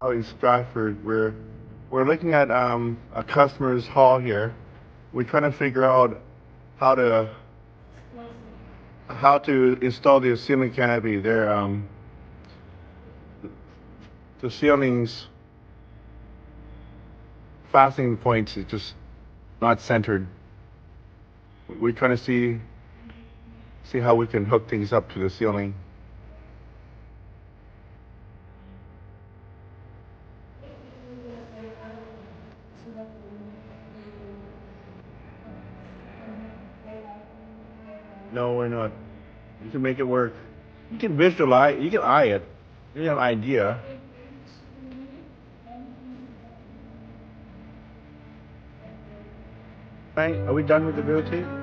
Oh, in Stratford, we're looking at a customer's hall here. We're trying to figure out how to how to install the ceiling canopy. The ceiling's fastening points is just not centered. We're trying to see how we can hook things up to the ceiling. No, we're not. You can make it work. You can visualize. You can eye it. You have an idea. Right? Are we done with the videotape?